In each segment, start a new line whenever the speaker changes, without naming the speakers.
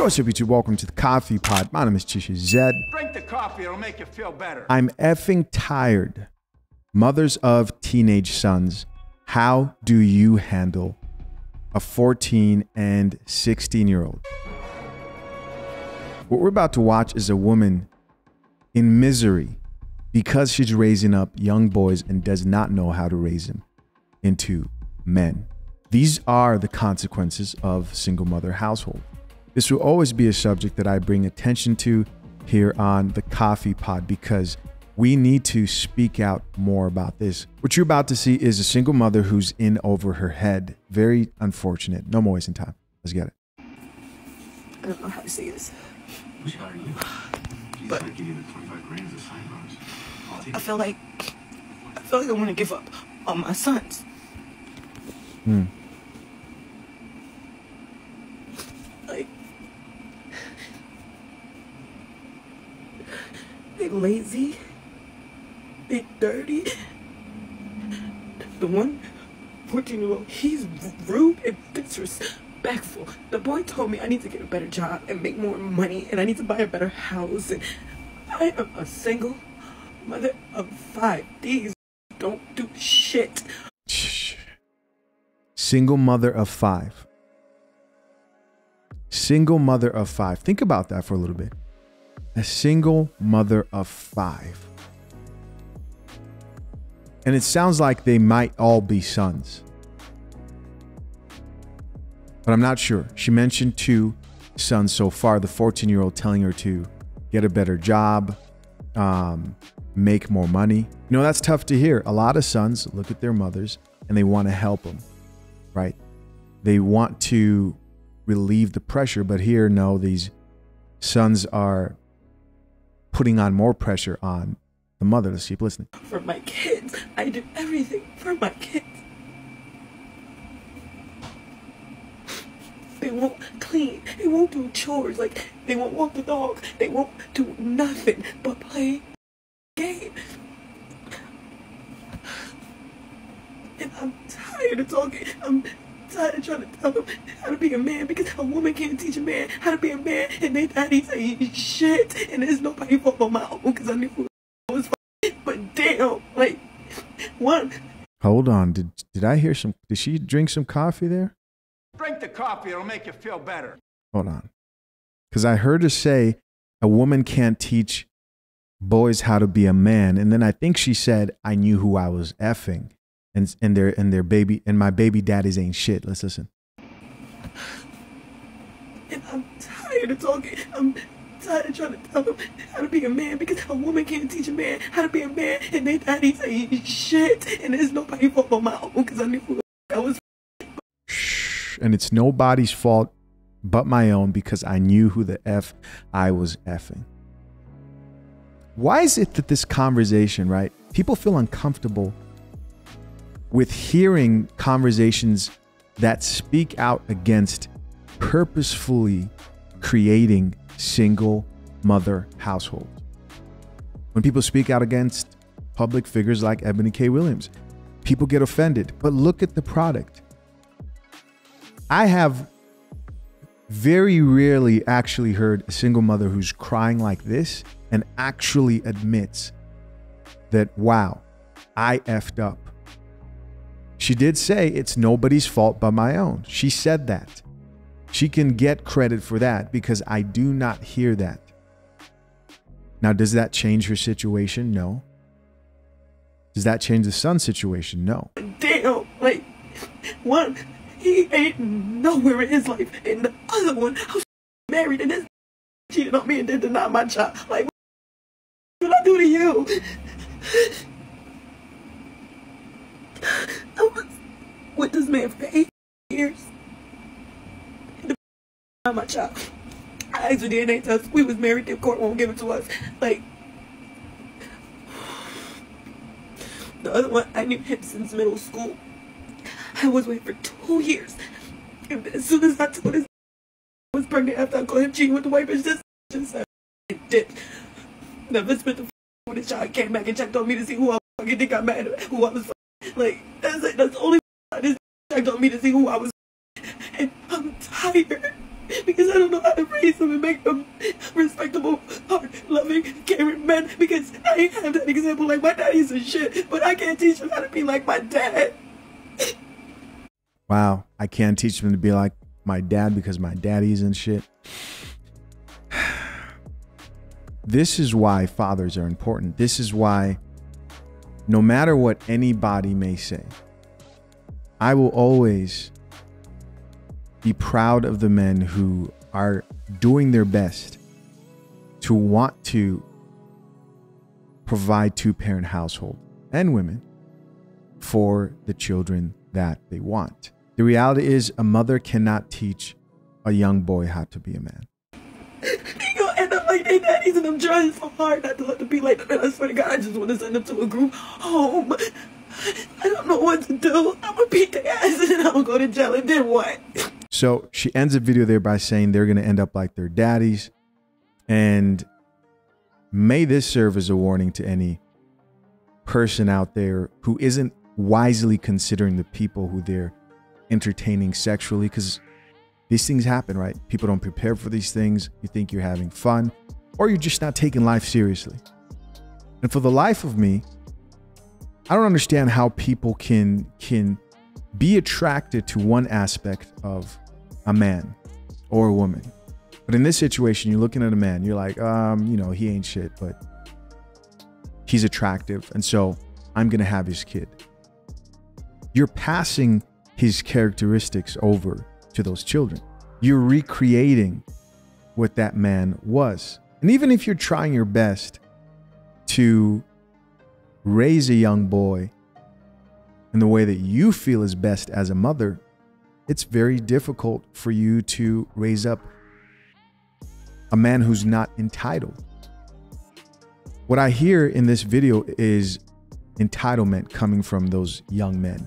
What's up, YouTube? Welcome to the Coffee Pod. My name is Chisha Zed.
Drink the coffee, it'll make you feel better.
I'm effing tired. Mothers of teenage sons, how do you handle a 14 and 16-year-old? What we're about to watch is a woman in misery because she's raising up young boys and does not know how to raise them into men. These are the consequences of single mother household. This will always be a subject that I bring attention to here on the Coffee Pod because we need to speak out more about this. What you're about to see is a single mother who's in over her head. Very unfortunate. No more wasting time. Let's get it.
I don't know how to say this.
Which are you?
But
I give you the 25 grand as a sign bonus. I'll take
I feel like I want to give up on my sons. Like, they lazy, they dirty. The one 14-year-old, he's rude and disrespectful. The boy told me I need to get a better job and make more money, and I need to buy a better house. And I am a single mother of 5. These don't do shit.
Single mother of 5. Single mother of 5. Think about that for a little bit. A single mother of 5. And it sounds like they might all be sons, but I'm not sure. She mentioned 2 sons so far. The 14-year-old telling her to get a better job, make more money. You know, that's tough to hear. A lot of sons look at their mothers and they want to help them, right? They want to relieve the pressure, but here, no, these sons are putting on more pressure on the mother. Let's keep listening.
For my kids, I do everything for my kids. They won't clean, they won't do chores, like they won't walk the dog, they won't do nothing but play game. And I'm tired of talking. I'm tired of trying to tell them how to be a man because a woman can't teach a man how to be a man, and they daddies ain't shit, and there's nobody fault on my own because I knew who I was. But damn, like, one.
Hold on. Did I hear some? Did she drink some coffee there?
Drink the coffee, it'll make you feel better.
Hold on. Because I heard her say a woman can't teach boys how to be a man. And then I think she said, I knew who I was effing. And their baby, and my baby daddies ain't shit. Let's listen.
And I'm tired of talking. I'm tired of trying to tell them how to be a man because a woman can't teach a man how to be a man, and they daddies ain't shit, and there's nobody fault on my own because I knew who I was.
Shh. And it's nobody's fault but my own because I knew who the F I was effing. Why is it that this conversation, right? People feel uncomfortable with hearing conversations that speak out against purposefully creating single mother households. When people speak out against public figures like Ebony K. Williams, people get offended. But look at the product. I have very rarely actually heard a single mother who's crying like this and actually admits that, wow, I effed up. She did say it's nobody's fault but my own. She said that. She can get credit for that because I do not hear that. Now, does that change her situation? No. Does that change the son's situation? No.
Damn, like, one, he ain't nowhere in his life, and the other one, I was married and this cheated on me and then denied my child. Like, what did I do to you? I was with this man for 8 years. My child. I asked for DNA test. We was married. The court won't give it to us. Like, the other one, I knew him since middle school. I was waiting for 2 years. And as soon as I told his I was pregnant after I called him cheating with the white bitch, this just said it did. Never spent the with his child. Came back and checked on me to see who I fucking think I mad at, who I was. Like, that's it. That's the only this checked on me to see who I was tired because I don't know how to raise them and make them respectable, hard-loving, caring men because I ain't have that example. Like, my daddy's a shit, but I can't teach them how to be like my dad.
Wow, I can't teach them to be like my dad because my daddy's and shit. This is why fathers are important. This is why no matter what anybody may say, I will always be proud of the men who are doing their best to want to provide two-parent household and women for the children that they want. The reality is a mother cannot teach a young boy how to be a man.
You'll end up like their daddies, and I'm trying so hard not to let them be like them. And I swear to God, I just want to send them to a group home. I don't know what to do. I'm gonna beat their ass and then I'm gonna go to jail, and then what?
So she ends the video there by saying they're gonna end up like their daddies. And may this serve as a warning to any person out there who isn't wisely considering the people who they're entertaining sexually, because these things happen, right? People don't prepare for these things. You think you're having fun, or you're just not taking life seriously. And for the life of me, I don't understand how people can be attracted to one aspect of a man or a woman. But in this situation, you're looking at a man, you're like, you know, he ain't shit, but he's attractive. And so I'm going to have his kid. You're passing his characteristics over to those children. You're recreating what that man was. And even if you're trying your best to raise a young boy in the way that you feel is best as a mother, it's very difficult for you to raise up a man who's not entitled. What I hear in this video is entitlement coming from those young men.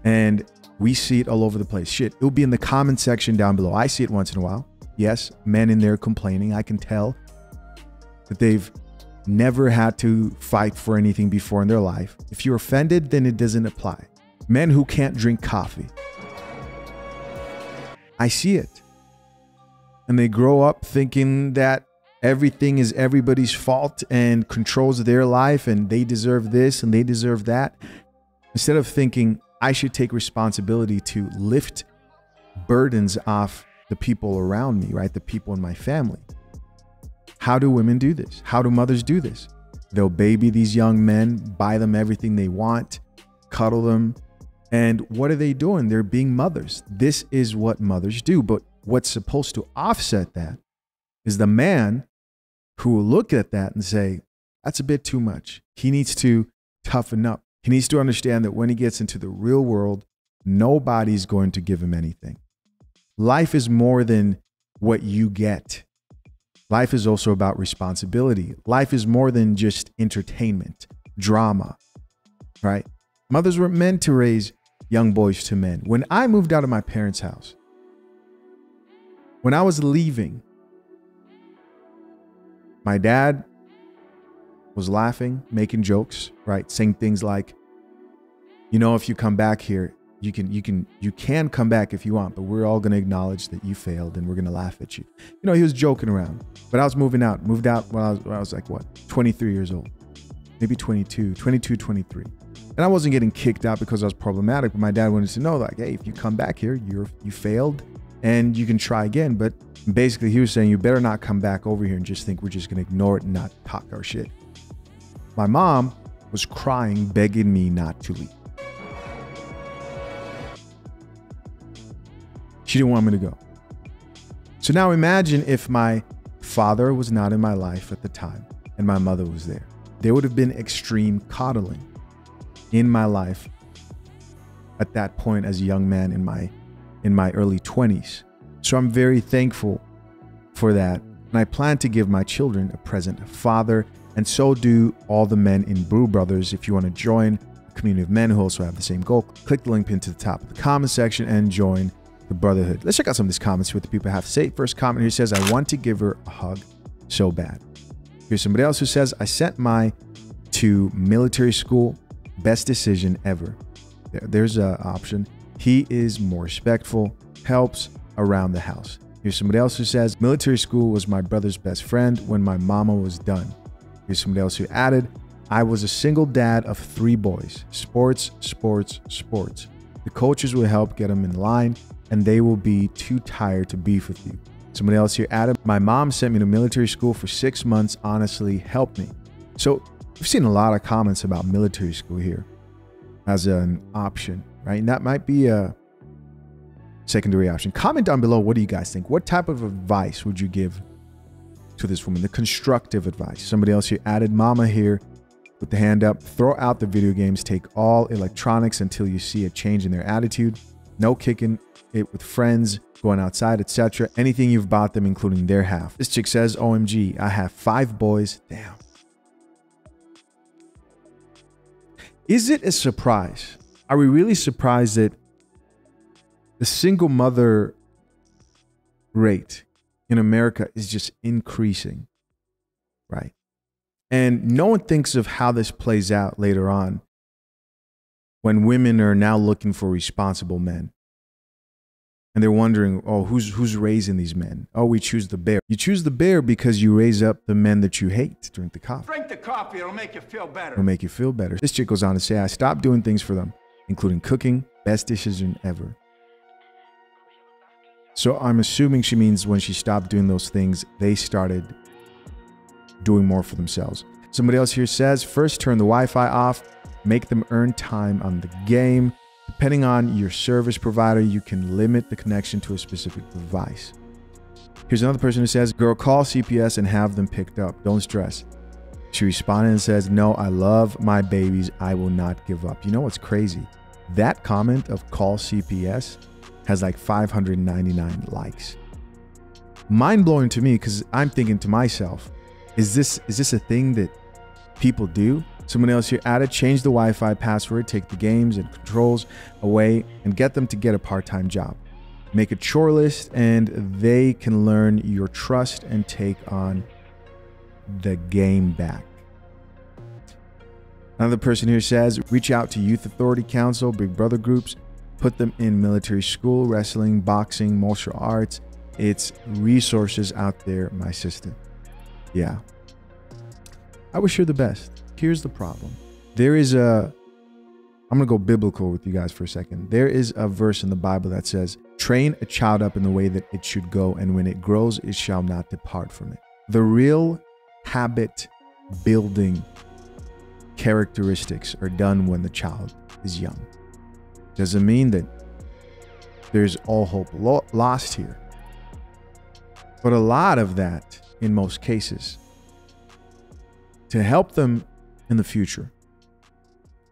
And we see it all over the place. Shit, it'll be in the comment section down below. I see it once in a while. Yes, men in there complaining. I can tell that they've never had to fight for anything before in their life. If you're offended, then it doesn't apply. Men who can't drink coffee. I see it. And they grow up thinking that everything is everybody's fault and controls their life and they deserve this and they deserve that. Instead of thinking, I should take responsibility to lift burdens off the people around me, right? The people in my family. How do women do this? How do mothers do this? They'll baby these young men, buy them everything they want, cuddle them. And what are they doing? They're being mothers. This is what mothers do. But what's supposed to offset that is the man who will look at that and say, that's a bit too much. He needs to toughen up. He needs to understand that when he gets into the real world, nobody's going to give him anything. Life is more than what you get. Life is also about responsibility. Life is more than just entertainment, drama, right? Mothers were meant to raise young boys to men. When I moved out of my parents' house, when I was leaving, my dad was laughing, making jokes, right? Saying things like, you know, if you come back here, you can come back if you want, but we're all going to acknowledge that you failed and we're going to laugh at you. You know, he was joking around, but I was moved out when I was like, what, 23 years old, maybe 22, 23. And I wasn't getting kicked out because I was problematic, but my dad wanted to know, like, hey, if you come back here, you failed and you can try again. But basically he was saying, you better not come back over here and just think we're just going to ignore it and not talk our shit. My mom was crying, begging me not to leave. She didn't want me to go. So now imagine if my father was not in my life at the time and my mother was there. There would have been extreme coddling in my life at that point as a young man in my early 20s. So I'm very thankful for that. And I plan to give my children a present father, and so do all the men in Brew Brothers. If you want to join a community of men who also have the same goal, click the link pinned to the top of the comment section and join the brotherhood. Let's check out some of these comments, see what the people have to say. First comment here says, I want to give her a hug so bad. Here's somebody else who says, I sent my to military school. Best decision ever. There's an option. He is more respectful, helps around the house. Here's somebody else who says, military school was my brother's best friend when my mama was done. Here's somebody else who added, I was a single dad of 3 boys. Sports, sports, sports. The coaches will help get them in line and they will be too tired to beef with you. Somebody else here added, my mom sent me to military school for 6 months, honestly helped me. So we've seen a lot of comments about military school here as an option, right? And that might be a secondary option. Comment down below, what do you guys think? What type of advice would you give to this woman? The constructive advice. Somebody else here added, mama here with the hand up, throw out the video games, take all electronics until you see a change in their attitude. No kicking it with friends, going outside, etc. Anything you've bought them, including their half. This chick says, OMG, I have 5 boys. Damn. Is it a surprise? Are we really surprised that the single mother rate in America is just increasing, right? And no one thinks of how this plays out later on when women are now looking for responsible men. And they're wondering, oh, who's raising these men? Oh, we choose the bear. You choose the bear because you raise up the men that you hate. Drink the coffee.
Drink the coffee, it'll make you feel better.
It'll make you feel better. This chick goes on to say, I stopped doing things for them, including cooking, best decision ever. So I'm assuming she means when she stopped doing those things, they started doing more for themselves. Somebody else here says, first turn the Wi-Fi off, make them earn time on the game. Depending on your service provider, you can limit the connection to a specific device. Here's another person who says, girl, call CPS and have them picked up. Don't stress. She responded and says, no, I love my babies. I will not give up. You know what's crazy? That comment of call CPS has like 599 likes. Mind blowing to me, because I'm thinking to myself, is this a thing that people do? Someone else here added, change the Wi-Fi password, take the games and controls away and get them to get a part-time job. Make a chore list and they can learn your trust and take on the game back. Another person here says, reach out to Youth Authority Council, Big Brother groups, put them in military school, wrestling, boxing, martial arts. It's resources out there, my sister. Yeah. I wish her the best. Here's the problem. I'm going to go biblical with you guys for a second. There is a verse in the Bible that says, train a child up in the way that it should go, and when it grows, it shall not depart from it. The real habit building characteristics are done when the child is young. Doesn't mean that there's all hope lost here. But a lot of that, in most cases, to help them in the future,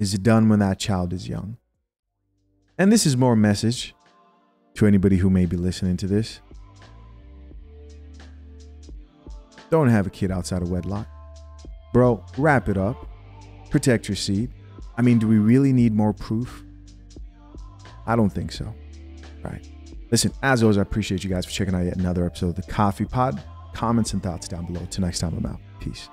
is done when that child is young. And this is more a message to anybody who may be listening to this. Don't have a kid outside of wedlock. Bro, wrap it up. Protect your seed. I mean, do we really need more proof? I don't think so. Right. Listen, as always, I appreciate you guys for checking out yet another episode of The Coffee Pod. Comments and thoughts down below. Till next time, I'm out. Peace.